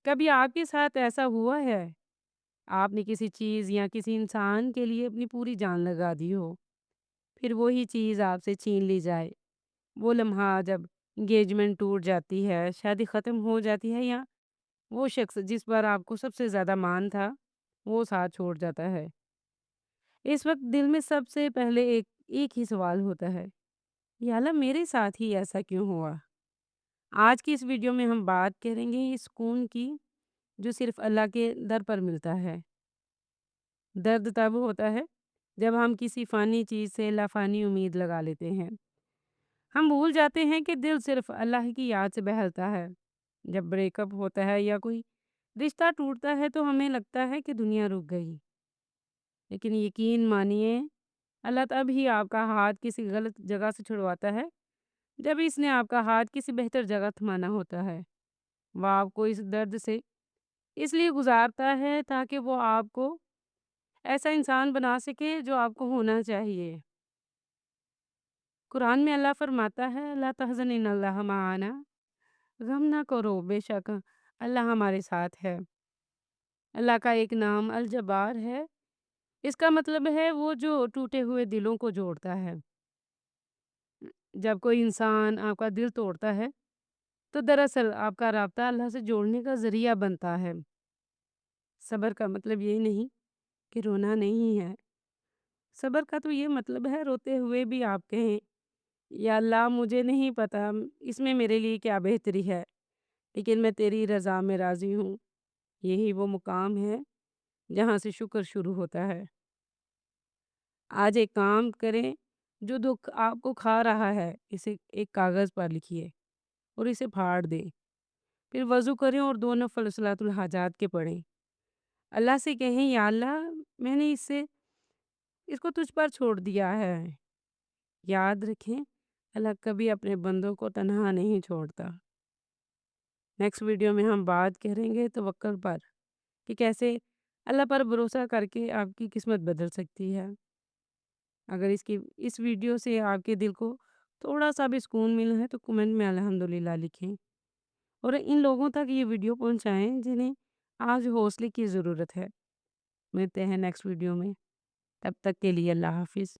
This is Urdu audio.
کبھی آپ کے ساتھ ایسا ہوا ہے؟ آپ نے کسی چیز یا کسی انسان کے لیے اپنی پوری جان لگا دی ہو، پھر وہی چیز آپ سے چھین لی جائے؟ وہ لمحہ جب انگیجمنٹ ٹوٹ جاتی ہے، شادی ختم ہو جاتی ہے یا وہ شخص جس پر آپ کو سب سے زیادہ مان تھا، وہ ساتھ چھوڑ جاتا ہے۔ اس وقت دل میں سب سے پہلے ایک ہی سوال ہوتا ہے، یا اللہ میرے ساتھ ہی ایسا کیوں ہوا؟ آج کی اس ویڈیو میں ہم بات کریں گے اس سکون کی جو صرف اللہ کے در پر ملتا ہے۔ درد تب ہوتا ہے جب ہم کسی فانی چیز سے لافانی امید لگا لیتے ہیں۔ ہم بھول جاتے ہیں کہ دل صرف اللہ کی یاد سے بہلتا ہے۔ جب بریک اپ ہوتا ہے یا کوئی رشتہ ٹوٹتا ہے تو ہمیں لگتا ہے کہ دنیا رک گئی، لیکن یقین مانیے اللہ تب ہی آپ کا ہاتھ کسی غلط جگہ سے چھڑواتا ہے جب اس نے آپ کا ہاتھ کسی بہتر جگہ تھمانا ہوتا ہے۔ وہ آپ کو اس درد سے اس لیے گزارتا ہے تاکہ وہ آپ کو ایسا انسان بنا سکے جو آپ کو ہونا چاہیے۔ قرآن میں اللہ فرماتا ہے لا تحزن ان اللہ معانا، غم نہ کرو بے شک اللہ ہمارے ساتھ ہے۔ اللہ کا ایک نام الجبار ہے، اس کا مطلب ہے وہ جو ٹوٹے ہوئے دلوں کو جوڑتا ہے۔ جب کوئی انسان آپ کا دل توڑتا ہے تو دراصل آپ کا رابطہ اللہ سے جوڑنے کا ذریعہ بنتا ہے۔ صبر کا مطلب یہ نہیں کہ رونا نہیں ہے، صبر کا تو یہ مطلب ہے روتے ہوئے بھی آپ کہیں یا اللہ مجھے نہیں پتا اس میں میرے لیے کیا بہتری ہے، لیکن میں تیری رضا میں راضی ہوں۔ یہی وہ مقام ہے جہاں سے شکر شروع ہوتا ہے۔ آج ایک کام کریں، جو دکھ آپ کو کھا رہا ہے اسے ایک کاغذ پر لکھیے اور اسے پھاڑ دیں، پھر وضو کریں اور 2 نفل صلاۃ الحاجات کے پڑھیں۔ اللہ سے کہیں یا اللہ میں نے اس کو تجھ پر چھوڑ دیا ہے۔ یاد رکھیں اللہ کبھی اپنے بندوں کو تنہا نہیں چھوڑتا۔ نیکسٹ ویڈیو میں ہم بات کریں گے توکل پر، کہ کیسے اللہ پر بھروسہ کر کے آپ کی قسمت بدل سکتی ہے۔ اگر اس ویڈیو سے آپ کے دل کو تھوڑا سا بھی سکون ملا ہے تو کمنٹ میں الحمدللہ لکھیں اور ان لوگوں تک یہ ویڈیو پہنچائیں جنہیں آج حوصلے کی ضرورت ہے۔ ملتے ہیں نیکسٹ ویڈیو میں، تب تک کے لیے اللہ حافظ۔